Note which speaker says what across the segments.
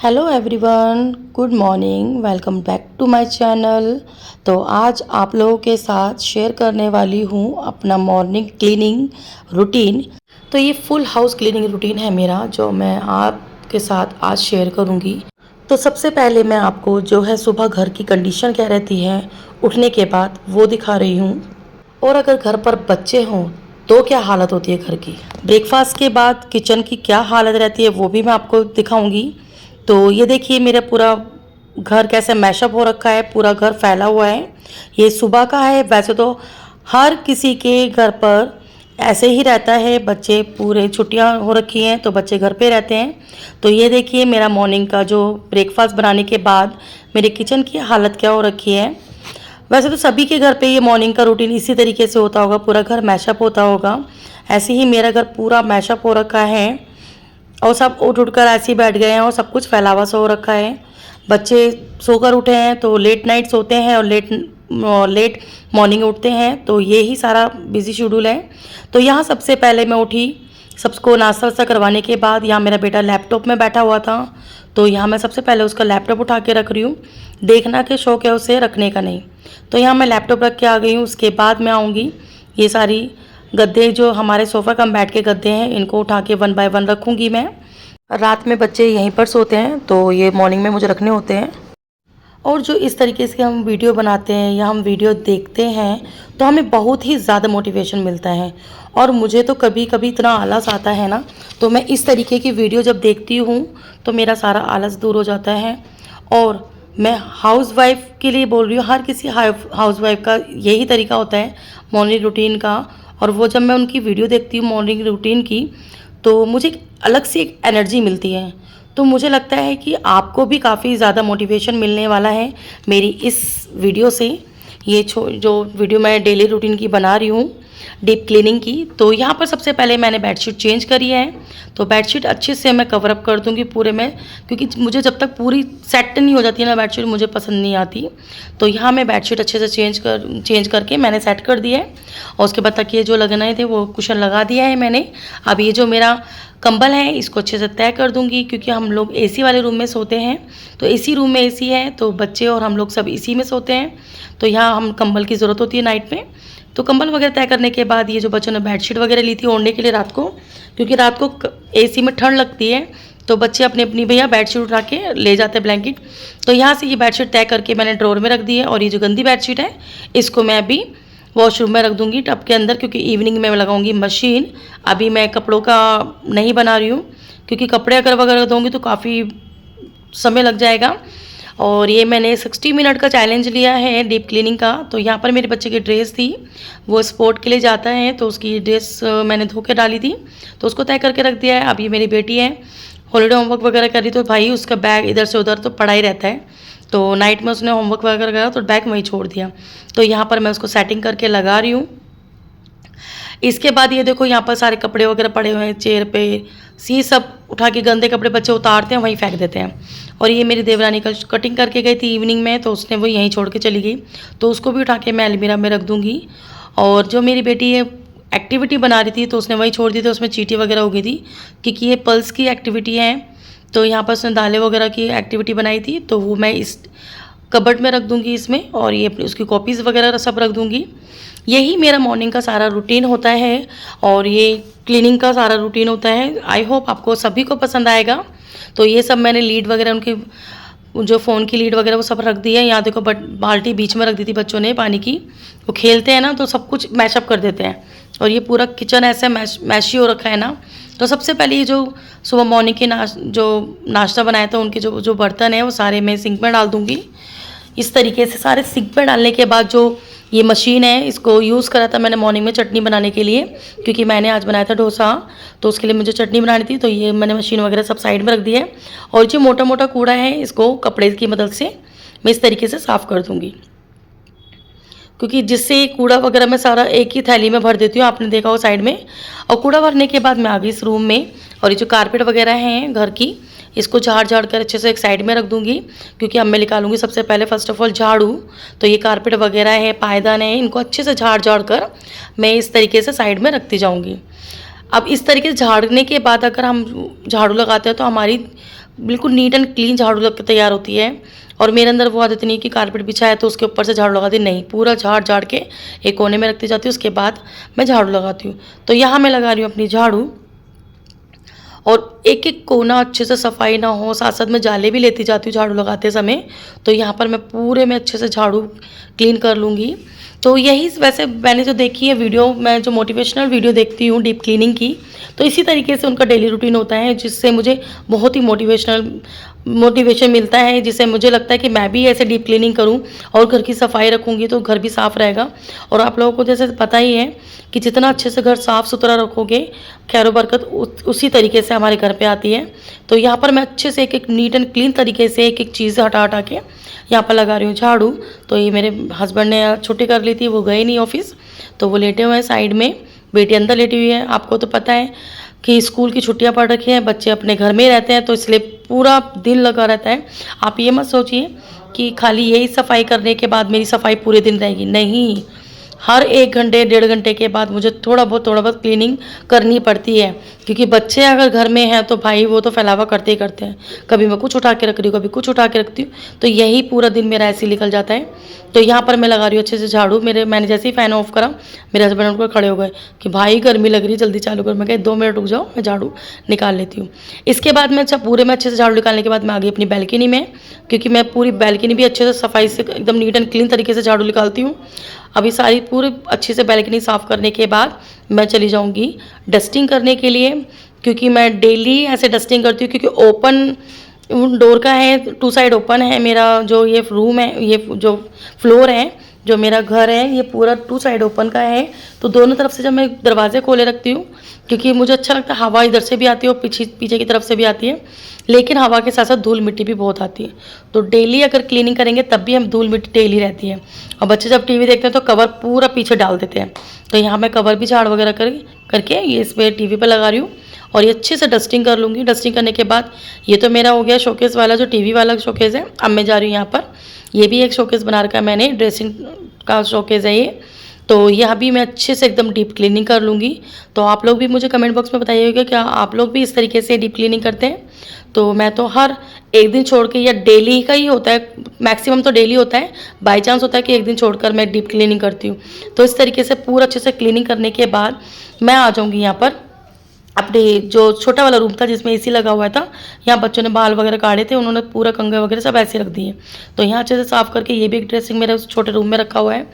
Speaker 1: Hello everyone, good morning, welcome back to my channel. तो आज आप लोगों के साथ शेयर करने वाली हूँ अपना मॉर्निंग क्लीनिंग रूटीन। तो ये फुल हाउस क्लीनिंग रूटीन है मेरा, जो मैं आपके साथ आज शेयर करूँगी। तो सबसे पहले मैं आपको जो है सुबह घर की कंडीशन क्या रहती है उठने के बाद वो दिखा रही हूँ। और अगर घर पर बच्चे हों तो क्या हालत होती है घर की। ब्रेकफास्ट के बाद किचन की क्या हालत रहती है वो भी मैं आपको दिखाऊंगी। तो ये देखिए मेरा पूरा घर कैसे मैशअप हो रखा है, पूरा घर फैला हुआ है। ये सुबह का है। वैसे तो हर किसी के घर पर ऐसे ही रहता है, बच्चे पूरे छुट्टियां हो रखी हैं तो बच्चे घर पे रहते हैं। तो ये देखिए मेरा मॉर्निंग का जो ब्रेकफास्ट बनाने के बाद मेरे किचन की हालत क्या हो रखी है। वैसे तो सभी के घर पे ये मॉर्निंग का रूटीन इसी तरीके से होता होगा, पूरा घर मैशअप होता होगा। ऐसे ही मेरा घर पूरा मैशअप हो रखा है और सब उठ उठ कर ऐसे ही बैठ गए हैं और सब कुछ फैलावा सा हो रखा है। बच्चे सोकर उठे हैं तो लेट नाइट सोते हैं और लेट मॉर्निंग उठते हैं। तो ये ही सारा बिजी शेड्यूल है। तो यहाँ सबसे पहले मैं उठी, सबको नाश्ता वास्ता करवाने के बाद यहाँ मेरा बेटा लैपटॉप में बैठा हुआ था। तो यहाँ मैं सबसे पहले उसका लैपटॉप उठा के रख रही हूँ। देखना के शौक है उसे, रखने का नहीं। तो यहाँ मैं लैपटॉप रख के आ गई हूँ। उसके बाद मैं आऊँगी, ये सारी गद्दे जो हमारे सोफ़ा कम बेड के गद्दे हैं इनको उठा के 1 बाय 1 रखूँगी मैं। रात में बच्चे यहीं पर सोते हैं तो ये मॉर्निंग में मुझे रखने होते हैं। और जो इस तरीके से हम वीडियो बनाते हैं या हम वीडियो देखते हैं तो हमें बहुत ही ज़्यादा मोटिवेशन मिलता है। और मुझे तो कभी कभी इतना आलस आता है ना, तो मैं इस तरीके की वीडियो जब देखती हूँ तो मेरा सारा आलस दूर हो जाता है। और मैं हाउस वाइफ के लिए बोल रही हूँ, हर किसी हाउस वाइफ का यही तरीका होता है मॉर्निंग रूटीन का। और वो जब मैं उनकी वीडियो देखती हूँ मॉर्निंग रूटीन की तो मुझे अलग से एक एनर्जी मिलती है। तो मुझे लगता है कि आपको भी काफ़ी ज़्यादा मोटिवेशन मिलने वाला है मेरी इस वीडियो से। ये जो वीडियो मैं डेली रूटीन की बना रही हूँ डीप क्लीनिंग की। तो यहाँ पर सबसे पहले मैंने बेडशीट चेंज करी है। तो बेडशीट अच्छे से मैं कवर अप कर दूँगी पूरे में, क्योंकि मुझे जब तक पूरी सेट नहीं हो जाती है ना बेडशीट, मुझे पसंद नहीं आती। तो यहाँ मैं बेडशीट अच्छे से चेंज करके मैंने सेट कर दिया है। और उसके बाद तकिए जो लगाने थे वो कुशन लगा दिया है मैंने। अब ये जो मेरा कंबल है इसको अच्छे से तय कर दूंगी, क्योंकि हम लोग एसी वाले रूम में सोते हैं। तो इसी रूम में एसी है तो बच्चे और हम लोग सब इसी में सोते हैं। तो यहाँ हम कंबल की ज़रूरत होती है नाइट में। तो कंबल वगैरह तय करने के बाद ये जो बच्चों ने बेडशीट वगैरह ली थी ओढ़ने के लिए रात को, क्योंकि रात को एसी में ठंड लगती है तो बच्चे अपनी अपनी भैया बेडशीट उठा के ले जाते हैं ब्लैंकेट। तो यहाँ से ये बेडशीट तय करके मैंने ड्रॉर में रख दी है। और ये जो गंदी बेडशीट है इसको मैं अभी वॉशरूम में रख दूंगी टब के अंदर, क्योंकि इवनिंग में लगाऊंगी मशीन। अभी मैं कपड़ों का नहीं बना रही हूँ, क्योंकि कपड़े अगर वगैरह धोंगी तो काफ़ी समय लग जाएगा। और ये मैंने 60 मिनट का चैलेंज लिया है डीप क्लीनिंग का। तो यहाँ पर मेरे बच्चे की ड्रेस थी, वो स्पोर्ट के लिए जाता है तो उसकी ड्रेस मैंने धो के डाली थी तो उसको तय करके रख दिया है। अब ये मेरी बेटी है, हॉलीडे होमवर्क वगैरह करी तो भाई उसका बैग इधर से उधर तो पड़ा ही रहता है। तो नाइट में उसने होमवर्क वगैरह करा तो बैग वहीं छोड़ दिया। तो यहाँ पर मैं उसको सेटिंग करके लगा रही हूँ। इसके बाद ये देखो यहाँ पर सारे कपड़े वगैरह पड़े हुए हैं चेयर पे। सी सब उठा के गंदे कपड़े बच्चे उतारते हैं वहीं फेंक देते हैं। और ये मेरी देवरानी कल कटिंग करके गई थी इवनिंग में, तो उसने वो यहीं छोड़ के चली गई। तो उसको भी उठा के मैं अलमीरा में रख दूँगी। और जो मेरी बेटी है एक्टिविटी बना रही थी तो उसने वहीं छोड़ दी थी, उसमें चींटी वगैरह हो गई थी, क्योंकि ये पल्स की एक्टिविटी है। तो यहाँ पर उसने दालें वगैरह की एक्टिविटी बनाई थी तो वो मैं इस कबर्ड में रख दूँगी इसमें। और ये अपनी उसकी कॉपीज़ वगैरह सब रख दूँगी। यही मेरा मॉर्निंग का सारा रूटीन होता है और ये क्लीनिंग का सारा रूटीन होता है। आई होप आपको सभी को पसंद आएगा। तो ये सब मैंने लीड वगैरह उनके जो फ़ोन की लीड वगैरह वो सब रख दी है। यहाँ देखो बाल्टी बीच में रख दी थी बच्चों ने पानी की। वो खेलते हैं ना तो सब कुछ मैशअप कर देते हैं। और ये पूरा किचन ऐसे मैशी हो रखा है ना। तो सबसे पहले ये जो सुबह मॉर्निंग के जो नाश्ता बनाया था उनके जो बर्तन है वो सारे मैं सिंक में डाल दूँगी। इस तरीके से सारे सिंक में डालने के बाद जो ये मशीन है इसको यूज़ करा था मैंने मॉर्निंग में चटनी बनाने के लिए, क्योंकि मैंने आज बनाया था डोसा तो उसके लिए मुझे चटनी बनानी थी। तो ये मैंने मशीन वगैरह सब साइड में रख दी है। और जो मोटा मोटा कूड़ा है इसको कपड़े की मदद से मैं इस तरीके से साफ़ कर दूँगी, क्योंकि जिससे कूड़ा वगैरह मैं सारा एक ही थैली में भर देती हूँ, आपने देखा हो साइड में। और कूड़ा भरने के बाद मैं आ गई इस रूम में। और ये जो कारपेट वगैरह हैं घर की इसको झाड़ कर अच्छे से एक साइड में रख दूँगी, क्योंकि अब मैं निकालूंगी सबसे पहले फर्स्ट ऑफ ऑल झाड़ू। तो ये कारपेट वगैरह है, पायदान है, इनको अच्छे से झाड़ कर मैं इस तरीके से साइड में रखती जाऊँगी। अब इस तरीके से झाड़ने के बाद अगर हम झाड़ू लगाते हैं तो हमारी बिल्कुल नीट एंड क्लीन झाड़ू लग के तैयार होती है। और मेरे अंदर वो आदत नहीं है कि कारपेट बिछा है तो उसके ऊपर से झाड़ू लगाती, नहीं, पूरा झाड़ झाड़ के एक कोने में रखती जाती हूँ, उसके बाद मैं झाड़ू लगाती हूँ। तो यहाँ मैं लगा रही हूँ अपनी झाड़ू, और एक एक कोना अच्छे से सफाई ना हो, साथ साथ मैं जाले भी लेती जाती हूँ झाड़ू लगाते समय। तो यहाँ पर मैं पूरे में अच्छे से झाड़ू क्लीन कर लूँगी। तो यही वैसे मैंने जो देखी है वीडियो, मैं जो मोटिवेशनल वीडियो देखती हूँ डीप क्लीनिंग की, तो इसी तरीके से उनका डेली रूटीन होता है, जिससे मुझे बहुत ही मोटिवेशन मिलता है, जिससे मुझे लगता है कि मैं भी ऐसे डीप क्लीनिंग करूं और घर की सफाई रखूंगी तो घर भी साफ़ रहेगा। और आप लोगों को जैसे पता ही है कि जितना अच्छे से घर साफ़ सुथरा रखोगे, खैर बरकत उसी तरीके से हमारे घर पे आती है। तो यहाँ पर मैं अच्छे से एक एक नीट एंड क्लीन तरीके से एक एक चीज़ हटा हटा के यहाँ पर लगा रही हूँ झाड़ू। तो ये मेरे हस्बैंड ने छुट्टी कर ली थी, वो गए नहीं ऑफिस, तो वो लेटे हुए हैं साइड में, बेटी अंदर लेटी हुई है। आपको तो पता है कि स्कूल की छुट्टियां पड़ रखी हैं, बच्चे अपने घर में ही रहते हैं, तो इसलिए पूरा दिन लगा रहता है। आप ये मत सोचिए कि खाली यही सफाई करने के बाद मेरी सफाई पूरे दिन रहेगी, नहीं, हर 1 घंटे 1.5 घंटे के बाद मुझे थोड़ा बहुत क्लीनिंग करनी पड़ती है, क्योंकि बच्चे अगर घर में हैं तो भाई वो तो फैलावा करते ही करते हैं। कभी मैं कुछ उठा के रख रही हूँ, कभी कुछ उठा के रखती हूँ, तो यही पूरा दिन मेरा ऐसे ही निकल जाता है। तो यहाँ पर मैं लगा रही हूँ अच्छे से झाड़ू। मैंने जैसे ही फ़ैन ऑफ करा, मेरे हस्बैंड उनपर खड़े हो गए कि भाई गर्मी लग रही है, जल्दी चालू कर। मैं कहा 2 मिनट रुक जाओ, मैं झाड़ू निकाल लेती हूँ। इसके बाद मैं पूरे में अच्छे से झाड़ू निकालने के बाद मैं आ गई अपनी बैल्कनी में, क्योंकि मैं पूरी बैल्कनी भी अच्छे से सफाई से एकदम नीट एंड क्लीन तरीके से झाड़ू निकालती हूँ। अभी सारी पूरी अच्छे से बैल्कनी साफ़ करने के बाद मैं चली जाऊँगी डस्टिंग करने के लिए, क्योंकि मैं डेली ऐसे डस्टिंग करती हूँ, क्योंकि ओपन डोर का है, 2 साइड ओपन है मेरा जो ये रूम है, ये जो फ्लोर है, जो मेरा घर है, ये पूरा 2 साइड ओपन का है। तो दोनों तरफ से जब मैं दरवाजे खोले रखती हूँ, क्योंकि मुझे अच्छा लगता है, हवा इधर से भी आती है और पीछे की तरफ से भी आती है, लेकिन हवा के साथ साथ धूल मिट्टी भी बहुत आती है। तो डेली अगर क्लीनिंग करेंगे तब भी हम धूल मिट्टी डेली रहती है। और बच्चे जब टीवी देखते हैं तो कवर पूरा पीछे डाल देते हैं, तो यहाँ मैं कवर भी झाड़ वगैरह करके ये इस पर टीवी पर लगा रही हूँ, और ये अच्छे से डस्टिंग कर लूँगी। डस्टिंग करने के बाद ये तो मेरा हो गया शोकेस वाला, जो टीवी वाला शोकेस है। अब मैं जा रही हूँ यहाँ पर, ये भी एक शोकेस बना रखा है मैंने, ड्रेसिंग का शोकेस है ये। तो यह भी मैं अच्छे से एकदम डीप क्लीनिंग कर लूँगी। तो आप लोग भी मुझे कमेंट बॉक्स में बताइएगा क्या आप लोग भी इस तरीके से डीप क्लीनिंग करते हैं। तो मैं तो हर एक दिन छोड़ के, या डेली का ही होता है, मैक्सिमम तो डेली होता है, बाई चांस होता है कि एक दिन छोड़कर मैं डीप क्लीनिंग करती हूँ। तो इस तरीके से पूरा अच्छे से क्लीनिंग करने के बाद मैं आ जाऊँगी यहाँ पर अपने जो छोटा वाला रूम था जिसमें एसी लगा हुआ था। यहाँ बच्चों ने बाल वगैरह काटे थे, उन्होंने पूरा कंघे वगैरह सब ऐसे रख दिए। तो यहाँ अच्छे से साफ़ करके ये भी एक ड्रेसिंग मेरे उस छोटे रूम में रखा हुआ है।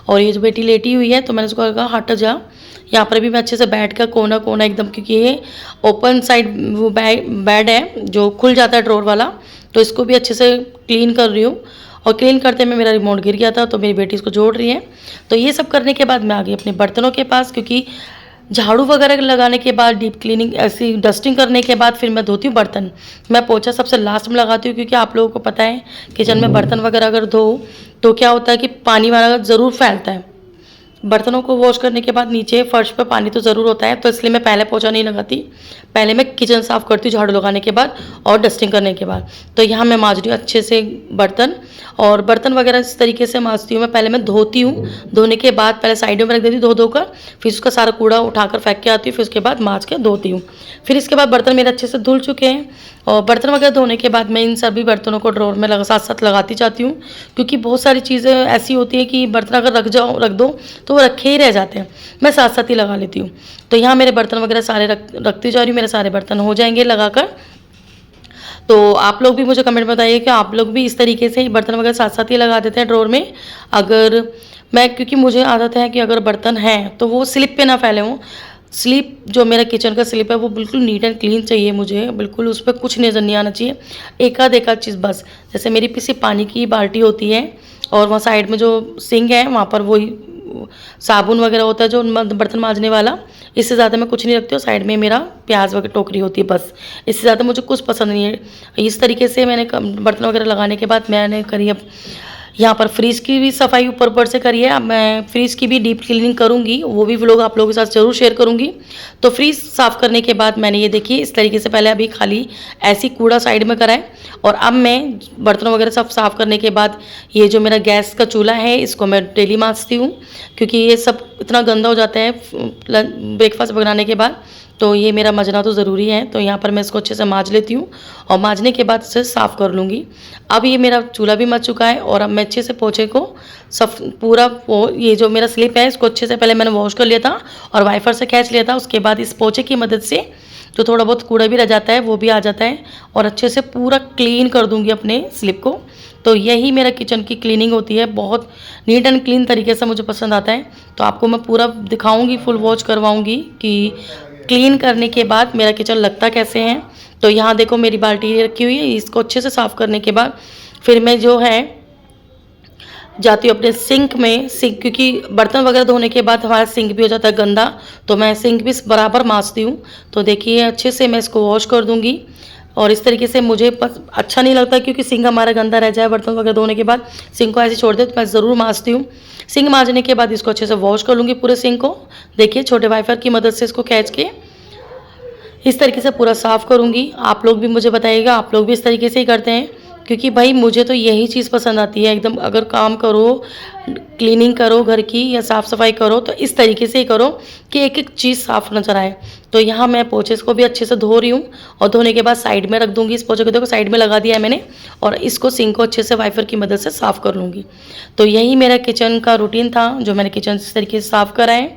Speaker 1: और ये जो बेटी लेटी हुई है, तो मैंने उसको कहा हट जा। यहाँ पर भी मैं अच्छे से बैठ कर कोना कोना एकदम, क्योंकि ये ओपन साइड वो बेड है जो खुल जाता है ड्रॉर वाला, तो इसको भी अच्छे से क्लीन कर रही हूँ। और क्लीन करते में मेरा रिमोट गिर गया था, तो मेरी बेटी इसको जोड़ रही है। तो ये सब करने के बाद मैं आ गई अपने बर्तनों के पास, क्योंकि झाड़ू वगैरह लगाने के बाद, डीप क्लीनिंग ऐसी डस्टिंग करने के बाद फिर मैं धोती हूँ बर्तन। मैं पोछा सबसे लास्ट में लगाती हूँ, क्योंकि आप लोगों को पता है किचन में बर्तन वगैरह अगर धो तो क्या होता है कि पानी वाला ज़रूर फैलता है। बर्तनों को वॉश करने के बाद नीचे फर्श पे पानी तो ज़रूर होता है, तो इसलिए मैं पहले पोछा नहीं लगाती, पहले मैं किचन साफ़ करती हूँ झाड़ू लगाने के बाद और डस्टिंग करने के बाद। तो यहाँ मैं मांज रही हूँ अच्छे से बर्तन, और बर्तन वगैरह इस तरीके से मांजती हूँ मैं। पहले मैं धोती हूँ, धोने के बाद पहले साइडों में रख देती हूँ धो कर, फिर उसका सारा कूड़ा उठाकर फेंक के आती हूँ, फिर उसके बाद मांज के धोती हूँ। फिर इसके बाद बर्तन मेरे अच्छे से धुल चुके हैं, और बर्तन वगैरह धोने के बाद मैं इन सभी बर्तनों को ड्रॉर में साथ साथ लगाती जाती हूँ, क्योंकि बहुत सारी चीज़ें ऐसी होती हैं कि बर्तन अगर रख दो तो वो रखे ही रह जाते हैं, मैं साथ साथ ही लगा लेती हूँ। तो यहाँ मेरे बर्तन वगैरह सारे रखती जा रही हूँ, मेरे सारे बर्तन हो जाएंगे लगाकर। तो आप लोग भी मुझे कमेंट बताइए कि आप लोग भी इस तरीके से ही बर्तन वगैरह साथ साथ ही लगा देते हैं ड्रॉर में। अगर मैं, क्योंकि मुझे आदत है कि अगर बर्तन हैं तो वो स्लिप पे ना फैले हों। स्लिप जो मेरा किचन का स्लिप है वो बिल्कुल नीट एंड क्लीन चाहिए मुझे, बिल्कुल उस पर कुछ नज़र नहीं आना चाहिए, एक आध चीज़ बस। जैसे मेरी पीछे पानी की बाल्टी होती है, और वहाँ साइड में जो सिंक है वहाँ पर वही साबुन वगैरह होता है जो बर्तन मांजने वाला, इससे ज़्यादा मैं कुछ नहीं रखती हूँ। साइड में मेरा प्याज वगैरह टोकरी होती है, बस इससे ज़्यादा मुझे कुछ पसंद नहीं है। इस तरीके से मैंने बर्तन वगैरह लगाने के बाद मैंने करी अब यहाँ पर फ्रीज की भी सफाई ऊपर से करी है। अब मैं फ्रीज की भी डीप क्लीनिंग करूँगी, वो भी व्लॉग आप लोगों के साथ ज़रूर शेयर करूँगी। तो फ्रीज साफ़ करने के बाद मैंने ये देखिए इस तरीके से पहले अभी खाली ऐसी कूड़ा साइड में करा है, और अब मैं बर्तन वगैरह सब साफ़ करने के बाद ये जो मेरा गैस का चूल्हा है इसको मैं डेली मांजती हूँ, क्योंकि ये सब इतना गंदा हो जाता है ब्रेकफास्ट बनाने के बाद, तो ये मेरा मजना तो ज़रूरी है। तो यहाँ पर मैं इसको अच्छे से मांज लेती हूँ और मांजने के बाद इसे साफ़ कर लूँगी। अब ये मेरा चूल्हा भी मच चुका है और अब मैं अच्छे से पोछे को सब पूरा ये जो मेरा स्लिप है इसको अच्छे से पहले मैंने वॉश कर लिया था और वाइपर से खींच लिया था। उसके बाद इस पोछे की मदद से जो थोड़ा बहुत कूड़ा भी रह जाता है वो भी आ जाता है और अच्छे से पूरा क्लीन कर दूँगी अपने स्लिप को। तो यही मेरा किचन की क्लीनिंग होती है, बहुत नीट एंड क्लीन तरीके से मुझे पसंद आता है। तो आपको मैं पूरा दिखाऊंगी, फुल वॉच करवाऊंगी कि क्लीन करने के बाद मेरा किचन लगता कैसे है। तो यहाँ देखो मेरी बाल्टी रखी हुई है, इसको अच्छे से साफ़ करने के बाद फिर मैं जो है जाती हूँ अपने सिंक में। सिंक क्योंकि बर्तन वगैरह धोने के बाद हमारा सिंक भी हो जाता है गंदा, तो मैं सिंक भी बराबर मांजती हूँ। तो देखिए अच्छे से मैं इसको वॉश कर दूँगी और इस तरीके से मुझे अच्छा नहीं लगता क्योंकि सिंक हमारा गंदा रह जाए बर्तन वगैरह धोने के बाद, सिंक को ऐसे छोड़ दे, तो मैं ज़रूर मांजती हूँ। सिंक मांजने के बाद इसको अच्छे से वॉश कर लूँगी पूरे सिंक को। देखिए छोटे वाइपर की मदद से इसको खींच के इस तरीके से पूरा साफ़ करूँगी। आप लोग भी मुझे बताइएगा, आप लोग भी इस तरीके से ही करते हैं? क्योंकि भाई मुझे तो यही चीज़ पसंद आती है एकदम। अगर काम करो, क्लीनिंग करो घर की या साफ़ सफाई करो तो इस तरीके से ही करो कि एक एक चीज़ साफ़ नजर आए। तो यहाँ मैं पोछे को भी अच्छे से धो रही हूँ और धोने के बाद साइड में रख दूँगी। इस पोछे को देखो साइड में लगा दिया है मैंने और इसको सिंक को अच्छे से वाइपर की मदद से साफ़ कर लूँगी। तो यही मेरा किचन का रूटीन था जो मैंने किचन इस तरीके से साफ़ करा है।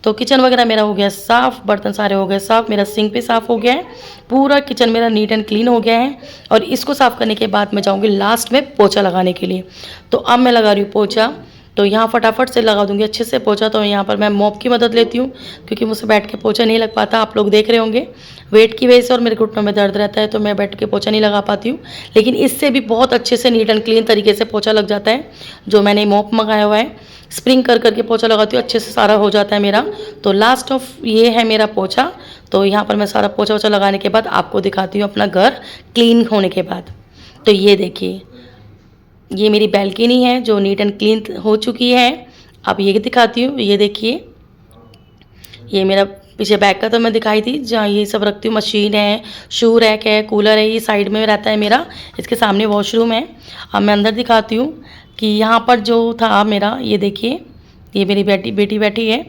Speaker 1: तो किचन वगैरह मेरा हो गया साफ़, बर्तन सारे हो गए साफ़, मेरा सिंक भी साफ़ हो गया है, पूरा किचन मेरा नीट एंड क्लीन हो गया है। और इसको साफ़ करने के बाद मैं जाऊँगी लास्ट में पोछा लगाने के लिए। तो अब मैं लगा रही हूँ पोछा। तो यहाँ फटाफट से लगा दूँगी अच्छे से पोछा। तो यहाँ पर मैं मॉप की मदद लेती हूँ क्योंकि मुझसे बैठ के पोछा नहीं लग पाता। आप लोग देख रहे होंगे वेट की वजह से और मेरे घुटनों में दर्द रहता है तो मैं बैठ के पोछा नहीं लगा पाती हूँ, लेकिन इससे भी बहुत अच्छे से नीट एंड क्लीन तरीके से पोछा लग जाता है। जो मैंने मॉप मंगाया हुआ है, स्प्रिंग कर करके पोछा लगाती हूँ, अच्छे से सारा हो जाता है मेरा। तो लास्ट ऑफ ये है मेरा पोछा। तो यहाँ पर मैं सारा पोछा वोछा लगाने के बाद आपको दिखाती हूँ अपना घर क्लीन होने के बाद। तो ये देखिए ये मेरी बैल्कनी है जो नीट एंड क्लीन हो चुकी है। अब ये दिखाती हूँ, ये देखिए ये मेरा पीछे बैग का तो मैं दिखाई थी जहाँ ये सब रखती हूँ। मशीन है, शू रैक है, कूलर है, ये साइड में रहता है मेरा। इसके सामने वॉशरूम है। अब मैं अंदर दिखाती हूँ कि यहाँ पर जो था मेरा, ये देखिए ये मेरी बेटी बैठी है,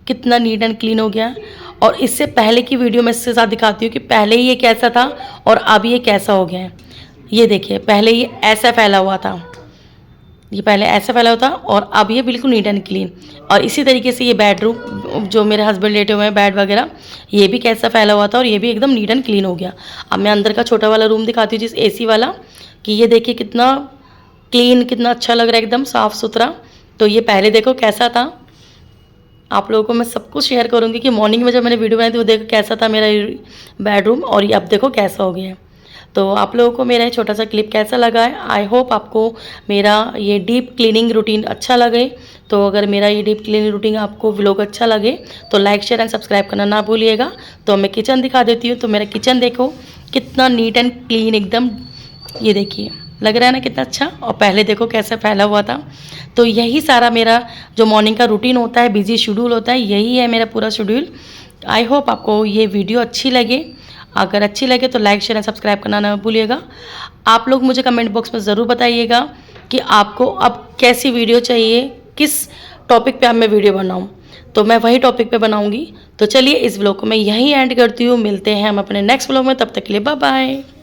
Speaker 1: कितना नीट एंड क्लीन हो गया। और इससे पहले की वीडियो मैं इसके साथ दिखाती हूँ कि पहले ये कैसा था और अब ये कैसा हो गया है। ये देखिए पहले ये ऐसा फैला हुआ था, ये पहले ऐसा फैला हुआ था और अब ये बिल्कुल नीट एंड क्लीन। और इसी तरीके से ये बेडरूम जो मेरे हस्बैंड लेटे हुए हैं, बेड वगैरह, ये भी कैसा फैला हुआ था और ये भी एकदम नीट एंड क्लीन हो गया। अब मैं अंदर का छोटा वाला रूम दिखाती हूँ जिस एसी वाला, कि ये देखिए कितना क्लीन, कितना अच्छा लग रहा है, एकदम साफ़ सुथरा। तो ये पहले देखो कैसा था। आप लोगों को मैं सब कुछ शेयर करूँगी कि मॉर्निंग में जब मैंने वीडियो बनाई थी वो देखो कैसा था मेरा बेडरूम और ये अब देखो कैसा हो गया है। तो आप लोगों को मेरा छोटा सा क्लिप कैसा लगा है? आई होप आपको मेरा ये डीप क्लीनिंग रूटीन अच्छा लगे। तो अगर मेरा ये डीप क्लीनिंग रूटीन आपको व्लॉग अच्छा लगे तो लाइक शेयर एंड सब्सक्राइब करना ना भूलिएगा। तो मैं किचन दिखा देती हूँ। तो मेरा किचन देखो कितना नीट एंड क्लीन एकदम, ये देखिए लग रहा है ना कितना अच्छा। और पहले देखो कैसा फैला हुआ था। तो यही सारा मेरा जो मॉर्निंग का रूटीन होता है, बिजी शेड्यूल होता है, यही है मेरा पूरा शेड्यूल। आई होप आपको ये वीडियो अच्छी लगे। अगर अच्छी लगे तो लाइक शेयर एंड सब्सक्राइब करना ना भूलिएगा। आप लोग मुझे कमेंट बॉक्स में ज़रूर बताइएगा कि आपको अब कैसी वीडियो चाहिए, किस टॉपिक पे अब मैं वीडियो बनाऊँ, तो मैं वही टॉपिक पे बनाऊँगी। तो चलिए इस व्लॉग को मैं यहीं एंड करती हूँ। मिलते हैं हम अपने नेक्स्ट व्लॉग में, तब तक के लिए बाय बाय।